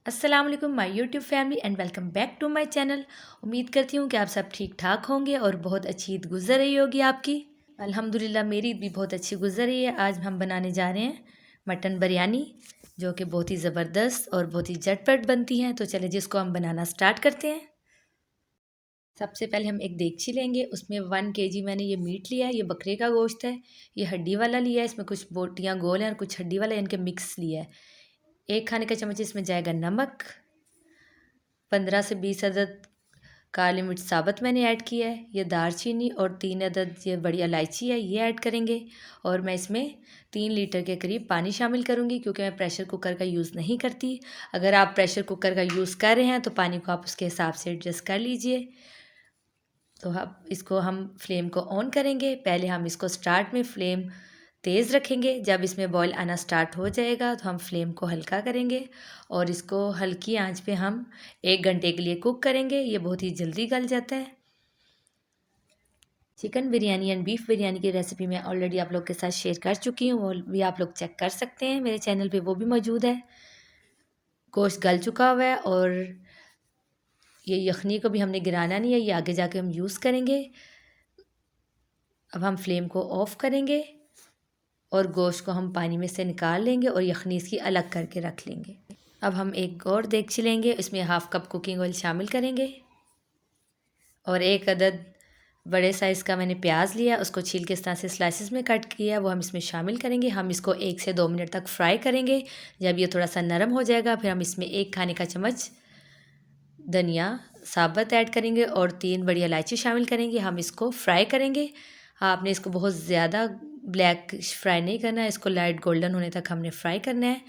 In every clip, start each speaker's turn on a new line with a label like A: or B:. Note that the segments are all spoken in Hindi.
A: अस्सलाम वालेकुम my YouTube family and welcome back to my channel. उम्मीद करती हूँ कि आप सब ठीक ठाक होंगे और बहुत अच्छी ईद गुजर रही होगी आपकी। अल्हम्दुलिल्लाह मेरी ईद भी बहुत अच्छी गुजर रही है। आज हम बनाने जा रहे हैं मटन बिरयानी, जो कि बहुत ही ज़बरदस्त और बहुत ही झटपट बनती हैं। तो चले जिसको हम बनाना स्टार्ट करते हैं। सबसे पहले हम एक देगची लेंगे, उसमें 1 kg मैंने ये मीट लिया है। ये बकरे का गोश्त है, ये हड्डी वाला लिया है। इसमें कुछ बोटियाँ गोल हैं और कुछ हड्डी वाला, इनके मिक्स लिया है। 1 खाने का चम्मच इसमें जाएगा नमक। 15 से 20 अदद काली मिर्च साबुत मैंने ऐड किया है। ये दालचीनी और 3 अदद ये बड़ी इलायची है, ये ऐड करेंगे। और मैं इसमें 3 लीटर के करीब पानी शामिल करूँगी, क्योंकि मैं प्रेशर कुकर का यूज़ नहीं करती। अगर आप प्रेशर कुकर का यूज़ कर रहे हैं तो पानी को आप उसके हिसाब से एडजस्ट कर लीजिए। तो अब इसको हम फ्लेम को ऑन करेंगे। पहले हम इसको स्टार्ट में फ्लेम तेज़ रखेंगे। जब इसमें बॉईल आना स्टार्ट हो जाएगा तो हम फ्लेम को हल्का करेंगे और इसको हल्की आंच पे हम 1 घंटे के लिए कुक करेंगे। ये बहुत ही जल्दी गल जाता है। Chicken biryani and beef biryani की रेसिपी मैं ऑलरेडी आप लोग के साथ शेयर कर चुकी हूँ, वो भी आप लोग चेक कर सकते हैं मेरे चैनल पे, वो भी मौजूद है। गोश्त गल चुका हुआ है और ये यखनी को भी हमने गिराना नहीं है, ये आगे जाके हम यूज़ करेंगे। अब हम फ्लेम को ऑफ़ करेंगे और गोश्त को हम पानी में से निकाल लेंगे और यखनी इसकी अलग करके रख लेंगे। अब हम एक और देगची लेंगे, इसमें 1/2 कप कुकिंग ऑयल शामिल करेंगे और 1 अदद बड़े साइज़ का मैंने प्याज लिया, उसको छील के इस तरह से स्लाइसिस में कट किया, वो हम इसमें शामिल करेंगे। हम इसको 1 से 2 मिनट तक फ्राई करेंगे। जब ये थोड़ा सा नरम हो जाएगा फिर हम इसमें 1 खाने का चम्मच धनिया साबुत ऐड करेंगे और 3 बड़ी इलायची शामिल करेंगे। हम इसको फ्राई करेंगे। आपने इसको बहुत ज़्यादा ब्लैक फ्राई नहीं करना है, इसको लाइट गोल्डन होने तक हमने फ्राई करना है।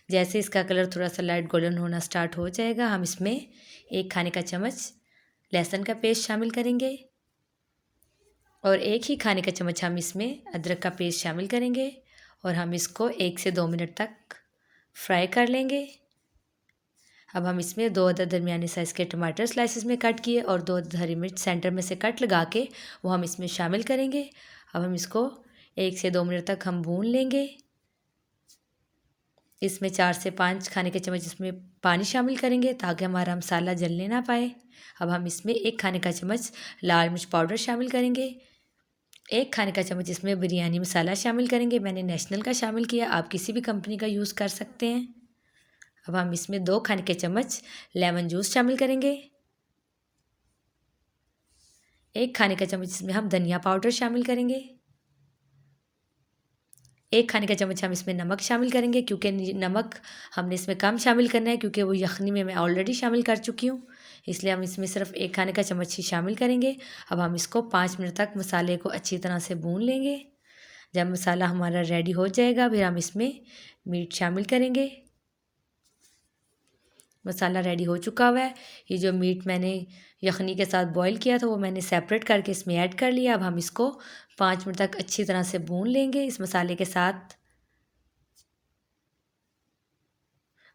A: जैसे इसका कलर थोड़ा सा लाइट गोल्डन होना स्टार्ट हो जाएगा, हम इसमें 1 खाने का चम्मच लहसुन का पेस्ट शामिल करेंगे और 1 ही खाने का चम्मच हम इसमें अदरक का पेस्ट शामिल करेंगे और हम इसको 1 से 2 मिनट तक फ्राई कर लेंगे। अब हम इसमें 2 अदद दरमियाने साइज़ के टमाटर स्लाइसिस में कट किए और 2 अदद हरी मिर्च सेंटर में से कट लगा के वो हम इसमें शामिल करेंगे। अब हम इसको 1 से 2 मिनट तक हम भून लेंगे। इसमें 4 से 5 खाने के चम्मच इसमें पानी शामिल करेंगे ताकि हमारा मसाला जलने ना पाए। अब हम इसमें 1 खाने का चम्मच लाल मिर्च पाउडर शामिल करेंगे। 1 खाने का चम्मच इसमें बिरयानी मसाला शामिल करेंगे। मैंने नेशनल का शामिल किया, आप किसी भी कंपनी का यूज़ कर सकते हैं। अब हम इसमें 2 खाने के चम्मच लेमन जूस शामिल करेंगे। 1 खाने का चम्मच इसमें हम धनिया पाउडर शामिल करेंगे। 1 खाने का चम्मच हम इसमें नमक शामिल करेंगे, क्योंकि नमक हमने इसमें कम शामिल करना है क्योंकि वो यखनी में मैं ऑलरेडी शामिल कर चुकी हूँ, इसलिए हम इसमें सिर्फ 1 खाने का चम्मच ही शामिल करेंगे। अब हम इसको 5 मिनट तक मसाले को अच्छी तरह से भून लेंगे। जब मसाला हमारा रेडी हो जाएगा फिर हम इसमें मीट शामिल करेंगे। मसाला रेडी हो चुका हुआ है। ये जो मीट मैंने यखनी के साथ बॉईल किया था वो मैंने सेपरेट करके इसमें ऐड कर लिया। अब हम इसको 5 मिनट तक अच्छी तरह से भून लेंगे इस मसाले के साथ।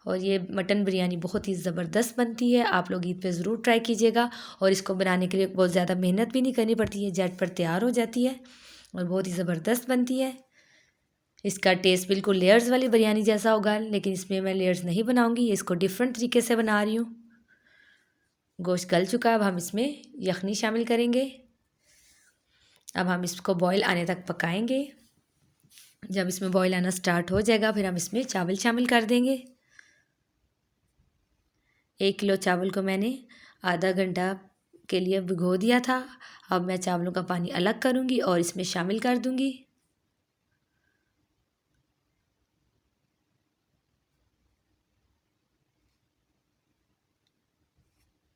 A: और ये मटन बिरयानी बहुत ही ज़बरदस्त बनती है, आप लोग ईद पे ज़रूर ट्राई कीजिएगा। और इसको बनाने के लिए बहुत ज़्यादा मेहनत भी नहीं करनी पड़ती है, झट पर तैयार हो जाती है और बहुत ही ज़बरदस्त बनती है। इसका टेस्ट बिल्कुल लेयर्स वाली बिरयानी जैसा होगा, लेकिन इसमें मैं लेयर्स नहीं बनाऊंगी, ये इसको डिफरेंट तरीके से बना रही हूँ। गोश्त गल चुका है, अब हम इसमें यखनी शामिल करेंगे। अब हम इसको बॉईल आने तक पकाएंगे। जब इसमें बॉईल आना स्टार्ट हो जाएगा फिर हम इसमें चावल शामिल कर देंगे। 1 किलो चावल को मैंने आधा घंटा के लिए भिगो दिया था। अब मैं चावलों का पानी अलग करूँगी और इसमें शामिल कर दूँगी।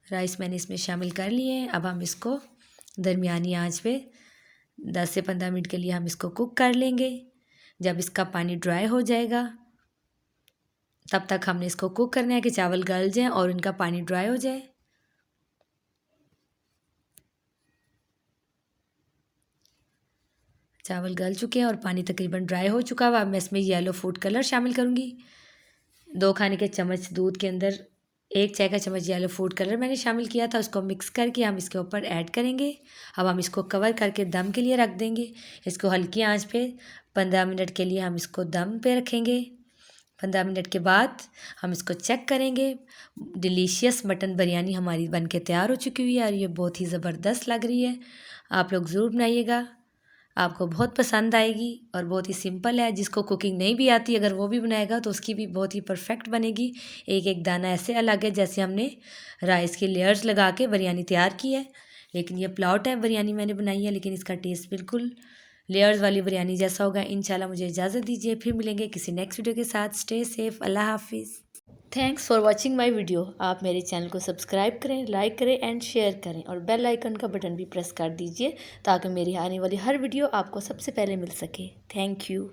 A: राइस मैंने इसमें शामिल कर लिए हैं। अब हम इसको दरमियानी आंच पे 10 से 15 मिनट के लिए हम इसको कुक कर लेंगे। जब इसका पानी ड्राई हो जाएगा तब तक हमने इसको कुक करना है कि चावल गल जाएं और इनका पानी ड्राई हो जाए। चावल गल चुके हैं और पानी तकरीबन ड्राई हो चुका है। अब मैं इसमें येलो फूड कलर शामिल करूँगी। 2 खाने के चम्मच दूध के अंदर 1 चाय का चम्मच येलो फूड कलर मैंने शामिल किया था, उसको मिक्स करके हम इसके ऊपर ऐड करेंगे। अब हम इसको कवर करके दम के लिए रख देंगे। इसको हल्की आंच पे 15 मिनट के लिए हम इसको दम पे रखेंगे। 15 मिनट के बाद हम इसको चेक करेंगे। डिलीशियस मटन बिरयानी हमारी बनके तैयार हो चुकी हुई है और ये बहुत ही ज़बरदस्त लग रही है। आप लोग ज़रूर बनाइएगा, आपको बहुत पसंद आएगी और बहुत ही सिंपल है। जिसको कुकिंग नहीं भी आती अगर वो भी बनाएगा तो उसकी भी बहुत ही परफेक्ट बनेगी। एक एक दाना ऐसे अलग है जैसे हमने राइस के लेयर्स लगा के बिरयानी तैयार की है। लेकिन ये पुलाव टाइप बिरयानी मैंने बनाई है, लेकिन इसका टेस्ट बिल्कुल लेयर्स वाली बिरयानी जैसा होगा। इंशाल्लाह मुझे इजाज़त दीजिए, फिर मिलेंगे किसी नेक्स्ट वीडियो के साथ। स्टे सेफ, अल्लाह हाफिज़। Thanks for watching my video. आप मेरे चैनल को सब्सक्राइब करें, लाइक करें एंड शेयर करें और बेल आइकन का बटन भी प्रेस कर दीजिए ताकि मेरी आने वाली हर वीडियो आपको सबसे पहले मिल सके। Thank you.